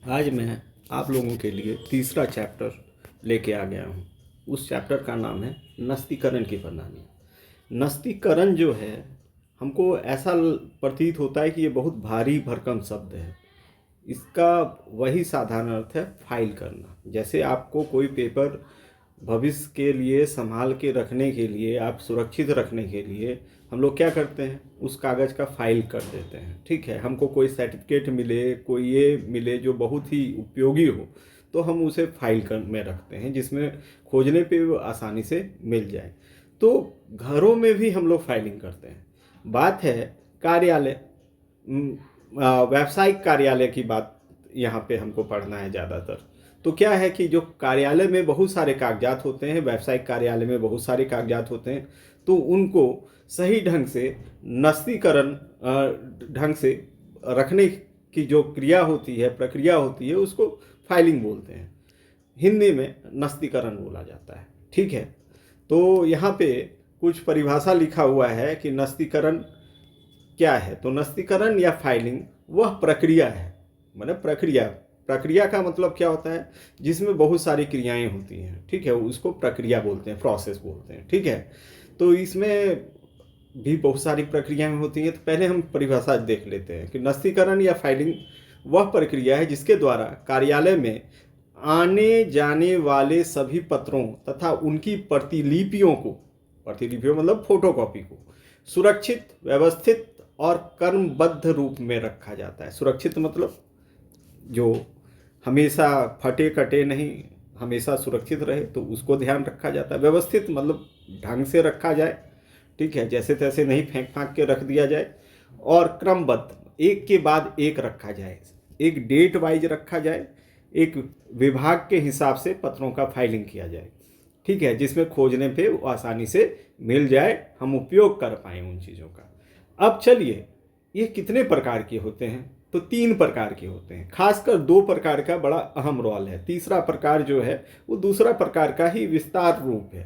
आज मैं आप लोगों के लिए तीसरा चैप्टर लेके आ गया हूँ। उस चैप्टर का नाम है नस्तीकरण की प्रणाली। नस्तीकरण जो है, हमको ऐसा प्रतीत होता है कि ये बहुत भारी भरकम शब्द है। इसका वही साधारण अर्थ है फाइल करना। जैसे आपको कोई पेपर भविष्य के लिए संभाल के रखने के लिए, आप सुरक्षित रखने के लिए हम लोग क्या करते हैं, उस कागज़ का फाइल कर देते हैं। ठीक है, हमको कोई सर्टिफिकेट मिले, कोई ये मिले जो बहुत ही उपयोगी हो, तो हम उसे फाइल कर में रखते हैं, जिसमें खोजने पे वो आसानी से मिल जाए। तो घरों में भी हम लोग फाइलिंग करते हैं। बात है कार्यालय, व्यावसायिक कार्यालय की बात यहाँ पे हमको पढ़ना है ज़्यादातर। तो क्या है कि जो कार्यालय में बहुत सारे कागजात होते हैं, व्यावसायिक कार्यालय में बहुत सारे कागजात होते हैं, तो उनको सही ढंग से नस्तीकरण ढंग से रखने की जो क्रिया होती है, प्रक्रिया होती है, उसको फाइलिंग बोलते हैं। हिंदी में नस्तीकरण बोला जाता है। ठीक है, तो यहाँ पे कुछ परिभाषा लिखा हुआ है कि नस्तीकरण क्या है। तो नस्तीकरण या फाइलिंग वह प्रक्रिया है, मतलब प्रक्रिया का मतलब क्या होता है, जिसमें बहुत सारी क्रियाएं होती हैं। ठीक है, उसको प्रक्रिया बोलते हैं, प्रोसेस बोलते हैं। ठीक है, तो इसमें भी बहुत सारी प्रक्रियाएं होती हैं। तो पहले हम परिभाषा देख लेते हैं कि नस्तीकरण या फाइलिंग वह प्रक्रिया है जिसके द्वारा कार्यालय में आने जाने वाले सभी पत्रों तथा उनकी प्रतिलिपियों मतलब फोटोकॉपी को सुरक्षित, व्यवस्थित और क्रमबद्ध रूप में रखा जाता है। सुरक्षित मतलब जो हमेशा फटे कटे नहीं, हमेशा सुरक्षित रहे, तो उसको ध्यान रखा जाता है। व्यवस्थित मतलब ढंग से रखा जाए। ठीक है, जैसे तैसे नहीं फेंक फाँक के रख दिया जाए। और क्रमबद्ध, एक के बाद एक रखा जाए, एक डेट वाइज रखा जाए, एक विभाग के हिसाब से पत्रों का फाइलिंग किया जाए। ठीक है, जिसमें खोजने पे वो आसानी से मिल जाए, हम उपयोग कर पाएँ उन चीज़ों का। अब चलिए, ये कितने प्रकार के होते हैं? तो 3 प्रकार के होते हैं। खासकर 2 प्रकार का बड़ा अहम रोल है। तीसरा प्रकार जो है वो दूसरा प्रकार का ही विस्तार रूप है।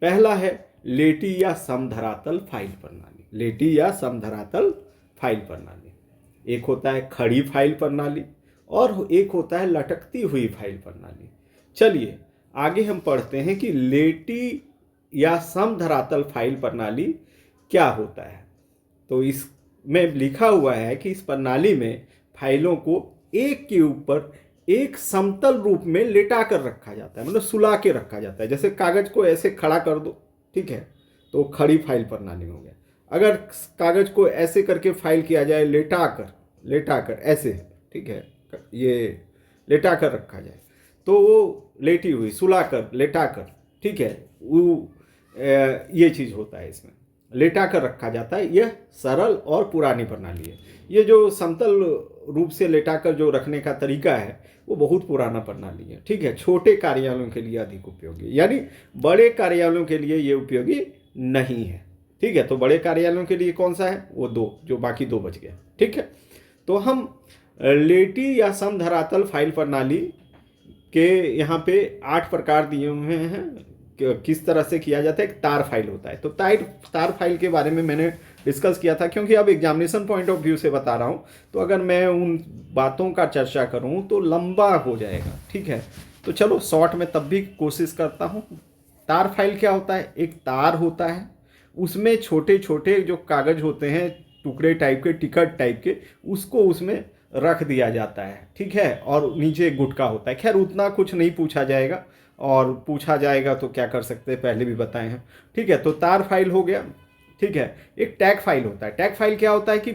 पहला है लेटी या समधरातल फाइल प्रणाली। लेटी या समधरातल फाइल प्रणाली। एक होता है खड़ी फाइल प्रणाली और एक होता है लटकती हुई फाइल प्रणाली। चलिए आगे हम पढ़ते हैं कि लेटी या समधरातल फाइल प्रणाली क्या होता है। तो इसमें लिखा हुआ है कि इस प्रणाली में फाइलों को एक के ऊपर एक समतल रूप में लेटा कर रखा जाता है, मतलब सुला के रखा जाता है। जैसे कागज को ऐसे खड़ा कर दो, ठीक है, तो खड़ी फाइल प्रणाली हो गया। अगर कागज को ऐसे करके फाइल किया जाए, लेटा कर ऐसे, ठीक है, ये लेटा कर रखा जाए, तो वो लेटी हुई, सुला कर, लेटा कर, ठीक है, वो ये चीज़ होता है। इसमें लेटा कर रखा जाता है। यह सरल और पुरानी प्रणाली है। ये जो समतल रूप से लेटा कर जो रखने का तरीका है वो बहुत पुराना प्रणाली है। ठीक है, छोटे कार्यालयों के लिए अधिक उपयोगी, यानी बड़े कार्यालयों के लिए ये उपयोगी नहीं है। ठीक है, तो बड़े कार्यालयों के लिए कौन सा है? वो 2, जो बाकी 2 बच गए। ठीक है, तो हम लेटी या समधरातल फाइल प्रणाली के यहाँ पे 8 प्रकार दिए हुए हैं। किस तरह से किया जाता है? एक तार फाइल होता है। तो तार फाइल के बारे में मैंने डिस्कस किया था, क्योंकि अब एग्जामिनेशन पॉइंट ऑफ व्यू से बता रहा हूँ, तो अगर मैं उन बातों का चर्चा करूँ तो लंबा हो जाएगा। ठीक है, तो चलो शॉर्ट में तब भी कोशिश करता हूँ। तार फाइल क्या होता है? एक तार होता है, उसमें छोटे छोटे जो कागज होते हैं, टुकड़े टाइप के, टिकट टाइप के, उसको उसमें रख दिया जाता है। ठीक है, और नीचे एक गुटका होता है। खैर उतना कुछ नहीं पूछा जाएगा, और पूछा जाएगा तो क्या कर सकते हैं, पहले भी बताए हैं। ठीक है, तो तार फाइल हो गया। ठीक है, एक टैग फाइल होता है। टैग फाइल क्या होता है कि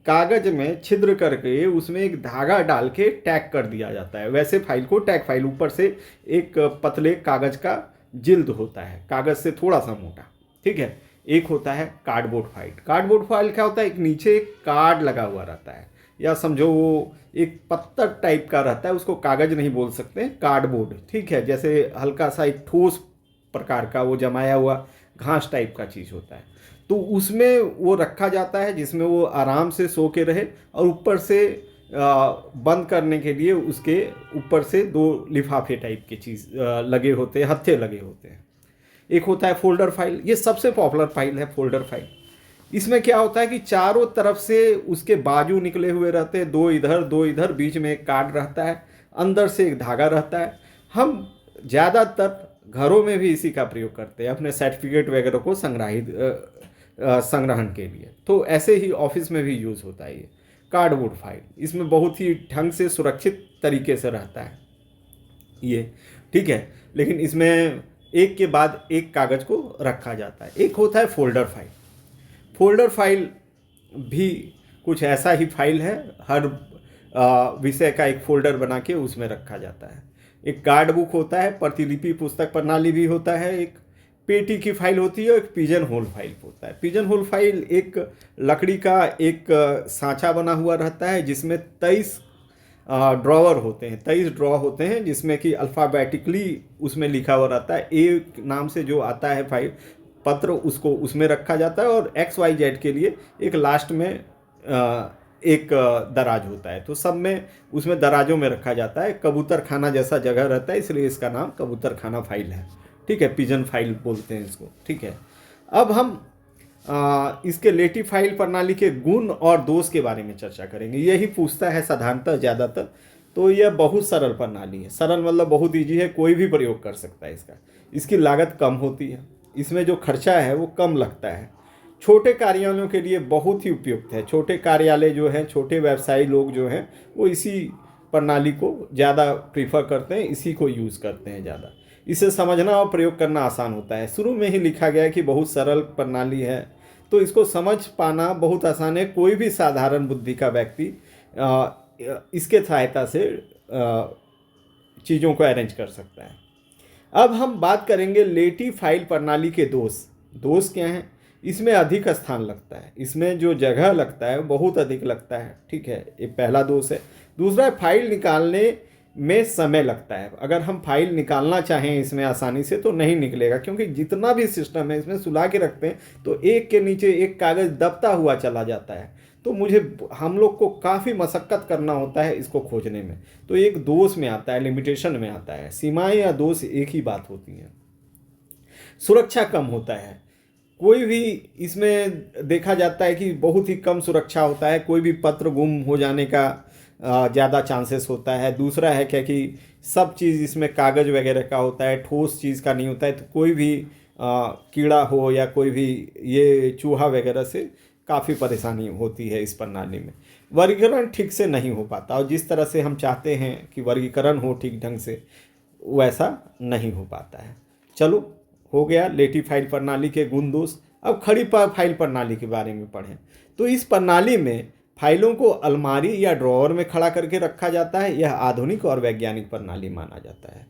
कागज में छिद्र करके उसमें एक धागा डाल के टैग कर दिया जाता है। वैसे फाइल को टैग फाइल, ऊपर से एक पतले कागज का जिल्द होता है, कागज से थोड़ा सा मोटा। ठीक है, एक होता है कार्डबोर्ड फाइल। कार्डबोर्ड फाइल क्या होता है? एक नीचे एक कार्ड लगा हुआ रहता है, या समझो वो एक पत्थर टाइप का रहता है, उसको कागज नहीं बोल सकते, कार्डबोर्ड। ठीक है, जैसे हल्का सा एक ठोस प्रकार का वो जमाया हुआ घास टाइप का चीज़ होता है, तो उसमें वो रखा जाता है, जिसमें वो आराम से सो के रहे। और ऊपर से बंद करने के लिए उसके ऊपर से 2 लिफाफे टाइप की चीज़ लगे होते हैं, हत्थे लगे होते हैं। एक होता है फोल्डर फाइल। ये सबसे पॉपुलर फाइल है, फोल्डर फाइल। इसमें क्या होता है कि चारों तरफ से उसके बाजू निकले हुए रहते हैं, दो इधर, बीच में एक कार्ड रहता है, अंदर से एक धागा रहता है। हम ज़्यादातर घरों में भी इसी का प्रयोग करते हैं अपने सर्टिफिकेट वगैरह को संग्रहण के लिए। तो ऐसे ही ऑफिस में भी यूज़ होता है ये कार्डबोर्ड फाइल। इसमें बहुत ही ढंग से सुरक्षित तरीके से रहता है ये, ठीक है। लेकिन इसमें एक के बाद एक कागज़ को रखा जाता है। एक होता है फोल्डर फाइल। फोल्डर फाइल भी कुछ ऐसा ही फाइल है, हर विषय का एक फोल्डर बना के उसमें रखा जाता है। एक कार्ड बुक होता है, प्रतिलिपि पुस्तक प्रणाली भी होता है, एक पेटी की फाइल होती है और एक पिजन होल फाइल होता है। पिजन होल फाइल एक लकड़ी का एक सांचा बना हुआ रहता है जिसमें 23 ड्रॉवर होते हैं, 23 ड्रॉ होते हैं, जिसमें कि अल्फ़ाबेटिकली उसमें लिखा हुआ रहता है। ए नाम से जो आता है फाइल पत्र उसको उसमें रखा जाता है, और XYZ के लिए एक लास्ट में एक दराज होता है। तो सब में उसमें दराजों में रखा जाता है। कबूतर खाना जैसा जगह रहता है, इसलिए इसका नाम कबूतर खाना फाइल है, ठीक है। पिजन फाइल बोलते हैं इसको, ठीक है। अब हम इसके लेटिव फाइल प्रणाली के गुण और दोष के बारे में चर्चा करेंगे। यही पूछता है साधारणतः ज़्यादातर। तो यह बहुत सरल प्रणाली है। सरल मतलब बहुत ईजी है, कोई भी प्रयोग कर सकता है इसका। इसकी लागत कम होती है, इसमें जो खर्चा है वो कम लगता है। छोटे कार्यालयों के लिए बहुत ही उपयुक्त है। छोटे कार्यालय जो है, छोटे व्यवसायी लोग जो हैं, वो इसी प्रणाली को ज़्यादा प्रीफर करते हैं, इसी को यूज़ करते हैं ज़्यादा। इसे समझना और प्रयोग करना आसान होता है। शुरू में ही लिखा गया है कि बहुत सरल प्रणाली है, तो इसको समझ पाना बहुत आसान है। कोई भी साधारण बुद्धि का व्यक्ति इसके सहायता से चीज़ों को अरेंज कर सकता है। अब हम बात करेंगे लेटिव फाइल प्रणाली के दोष। दोष क्या हैं? इसमें अधिक स्थान लगता है, इसमें जो जगह लगता है बहुत अधिक लगता है, ठीक है, ये पहला दोष है। दूसरा है फाइल निकालने में समय लगता है। अगर हम फाइल निकालना चाहें इसमें आसानी से तो नहीं निकलेगा, क्योंकि जितना भी सिस्टम है इसमें सुला के रखते हैं तो एक के नीचे एक कागज़ दबता हुआ चला जाता है। तो हम लोग को काफ़ी मशक्क़त करना होता है इसको खोजने में। तो एक दोष में आता है, लिमिटेशन में आता है। सीमाएं या दोष एक ही बात होती हैं। सुरक्षा कम होता है। कोई भी इसमें देखा जाता है कि बहुत ही कम सुरक्षा होता है। कोई भी पत्र गुम हो जाने का ज़्यादा चांसेस होता है। दूसरा है क्या कि सब चीज़ इसमें कागज़ वगैरह का होता है, ठोस चीज़ का नहीं होता है। तो कोई भी कीड़ा हो या कोई भी ये चूहा वगैरह से काफ़ी परेशानी होती है इस प्रणाली में। वर्गीकरण ठीक से नहीं हो पाता, और जिस तरह से हम चाहते हैं कि वर्गीकरण हो ठीक ढंग से, वैसा नहीं हो पाता है। चलो, हो गया लेटिव फाइल प्रणाली के गुण दोष। अब खड़ी फाइल प्रणाली के बारे में पढ़ें। तो इस प्रणाली में फाइलों को अलमारी या ड्रॉअर में खड़ा करके रखा जाता है। यह आधुनिक और वैज्ञानिक प्रणाली माना जाता है।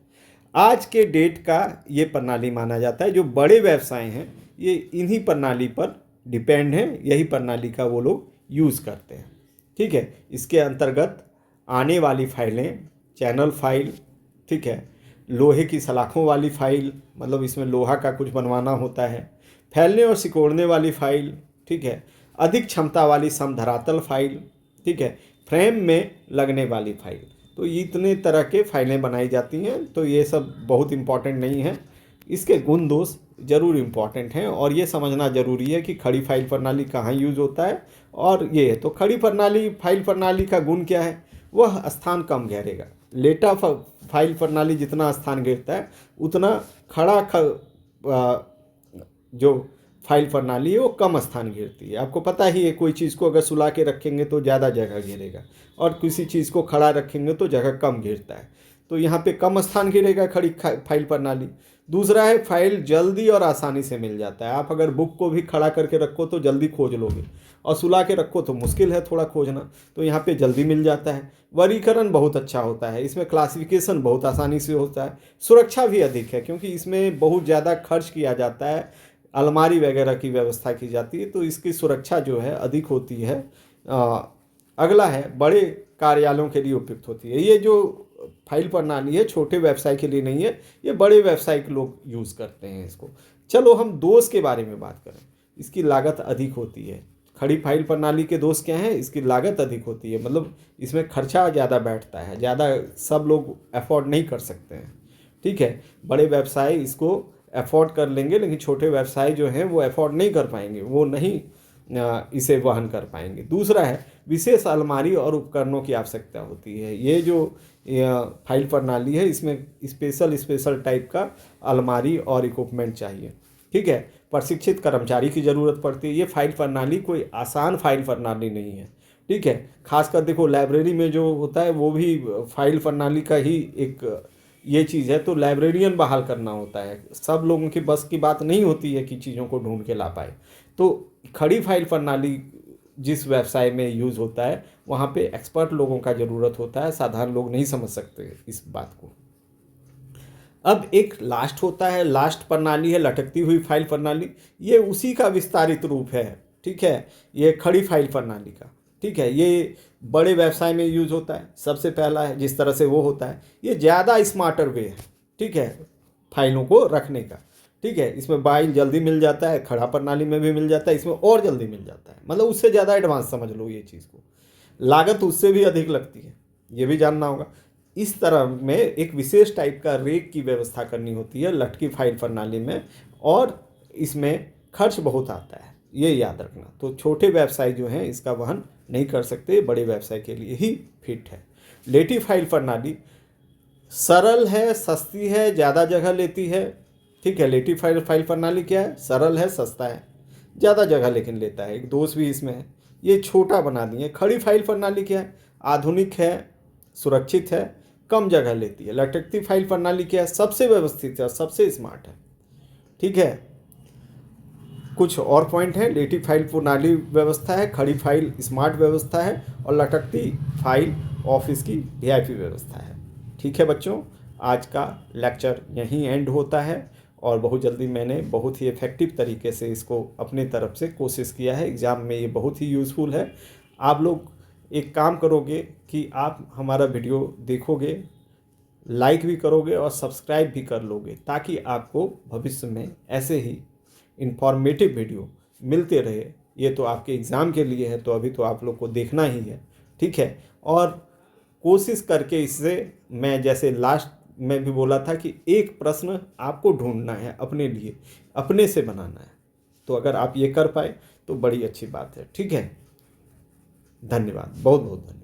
आज के डेट का ये प्रणाली माना जाता है। जो बड़े व्यवसाय हैं ये इन्हीं प्रणाली पर डिपेंड हैं, यही प्रणाली का वो लोग यूज़ करते हैं, ठीक है। इसके अंतर्गत आने वाली फाइलें, चैनल फाइल, ठीक है, लोहे की सलाखों वाली फाइल, मतलब इसमें लोहा का कुछ बनवाना होता है, फैलने और सिकोड़ने वाली फाइल, ठीक है, अधिक क्षमता वाली समधरातल फाइल, ठीक है, फ्रेम में लगने वाली फाइल। तो इतने तरह के फाइलें बनाई जाती हैं। तो ये सब बहुत इम्पॉर्टेंट नहीं है। इसके गुण दोष ज़रूर इम्पॉर्टेंट हैं, और ये समझना ज़रूरी है कि खड़ी फाइल प्रणाली कहाँ यूज़ होता है। और ये तो खड़ी फाइल प्रणाली का गुण क्या है? वह स्थान कम घेरेगा। लेटा फाइल प्रणाली जितना स्थान घेरता है उतना जो फाइल प्रणाली है वो कम स्थान घेरती है। आपको पता ही है, कोई चीज़ को अगर सुला के रखेंगे तो ज़्यादा जगह घेरेगा, और किसी चीज़ को खड़ा रखेंगे तो जगह कम घेरता है। तो यहाँ पे कम स्थान घेरेगा खड़ी फाइल प्रणाली। दूसरा है फाइल जल्दी और आसानी से मिल जाता है। आप अगर बुक को भी खड़ा करके रखो तो जल्दी खोज लोगे, और सुला के रखो तो मुश्किल है थोड़ा खोजना। तो यहाँ पे जल्दी मिल जाता है। वर्गीकरण बहुत अच्छा होता है, इसमें क्लासिफिकेशन बहुत आसानी से होता है। सुरक्षा भी अधिक है, क्योंकि इसमें बहुत ज़्यादा खर्च किया जाता है, अलमारी वगैरह की व्यवस्था की जाती है, तो इसकी सुरक्षा जो है अधिक होती है। अगला है बड़े कार्यालयों के लिए उपयुक्त होती है। ये जो फाइल प्रणाली है छोटे व्यवसाय के लिए नहीं है, ये बड़े व्यवसाय के लोग यूज़ करते हैं इसको। चलो हम दोष के बारे में बात करें। इसकी लागत अधिक होती है। खड़ी फाइल प्रणाली के दोष क्या हैं? इसकी लागत अधिक होती है, मतलब इसमें खर्चा ज़्यादा बैठता है, ज़्यादा सब लोग अफोर्ड नहीं कर सकते हैं, ठीक है। बड़े व्यवसाय इसको अफोर्ड कर लेंगे, लेकिन छोटे व्यवसाय जो हैं वो अफोर्ड नहीं कर पाएंगे, वो नहीं इसे वहन कर पाएंगे। दूसरा है विशेष अलमारी और उपकरणों की आवश्यकता होती है। ये जो फाइल प्रणाली है इसमें स्पेशल टाइप का अलमारी और इक्विपमेंट चाहिए। ठीक है, प्रशिक्षित कर्मचारी की ज़रूरत पड़ती है। ये फाइल प्रणाली कोई आसान फाइल प्रणाली नहीं है। ठीक है, खासकर देखो लाइब्रेरी में जो होता है वो भी फाइल प्रणाली का ही एक ये चीज़ है, तो लाइब्रेरियन बहाल करना होता है। सब लोगों की बस की बात नहीं होती है कि चीज़ों को ढूंढ के ला पाए। तो खड़ी फाइल प्रणाली जिस व्यवसाय में यूज़ होता है वहाँ पे एक्सपर्ट लोगों का ज़रूरत होता है, साधारण लोग नहीं समझ सकते इस बात को। अब एक लास्ट होता है, लास्ट प्रणाली है लटकती हुई फाइल प्रणाली। ये उसी का विस्तारित रूप है। ठीक है, ये खड़ी फाइल प्रणाली का। ठीक है, ये बड़े व्यवसाय में यूज़ होता है। सबसे पहला है जिस तरह से वो होता है, ये ज़्यादा स्मार्टर वे है। ठीक है, फाइलों को रखने का। ठीक है, इसमें फाइल जल्दी मिल जाता है, खड़ा प्रणाली में भी मिल जाता है, इसमें और जल्दी मिल जाता है। मतलब उससे ज़्यादा एडवांस समझ लो ये चीज़ को। लागत उससे भी अधिक लगती है, ये भी जानना होगा। इस तरह में एक विशेष टाइप का रेक की व्यवस्था करनी होती है लटकी फाइल प्रणाली में, और इसमें खर्च बहुत आता है, ये याद रखना। तो छोटे व्यवसाय जो हैं इसका वहन नहीं कर सकते, बड़े व्यवसाय के लिए ही फिट है। लेटी फाइल प्रणाली सरल है, सस्ती है, ज़्यादा जगह लेती है। ठीक है, लेटी फाइल प्रणाली क्या है, सरल है, सस्ता है, ज़्यादा जगह लेकिन लेता है। एक दोष भी इसमें है, ये छोटा बना दिए। खड़ी फाइल प्रणाली क्या है, आधुनिक है, सुरक्षित है, कम जगह लेती है। लटकती फाइल प्रणाली क्या है, सबसे व्यवस्थित है, सबसे स्मार्ट है। ठीक है, कुछ और पॉइंट है। लेटी फाइल प्रणाली व्यवस्था है, खड़ी फाइल स्मार्ट व्यवस्था है, और लटकती फाइल ऑफिस की वीआईपी व्यवस्था है। ठीक है बच्चों, आज का लेक्चर यहीं एंड होता है, और बहुत जल्दी मैंने बहुत ही इफ़ेक्टिव तरीके से इसको अपनी तरफ से कोशिश किया है। एग्ज़ाम में ये बहुत ही यूज़फुल है। आप लोग एक काम करोगे कि आप हमारा वीडियो देखोगे, लाइक भी करोगे और सब्सक्राइब भी कर लोगे, ताकि आपको भविष्य में ऐसे ही इंफॉर्मेटिव वीडियो मिलते रहे। ये तो आपके एग्ज़ाम के लिए है, तो अभी तो आप लोग को देखना ही है। ठीक है, और कोशिश करके इससे, मैं जैसे लास्ट में भी बोला था कि एक प्रश्न आपको ढूंढना है अपने लिए, अपने से बनाना है। तो अगर आप ये कर पाए तो बड़ी अच्छी बात है। ठीक है, धन्यवाद, बहुत बहुत धन्यवाद।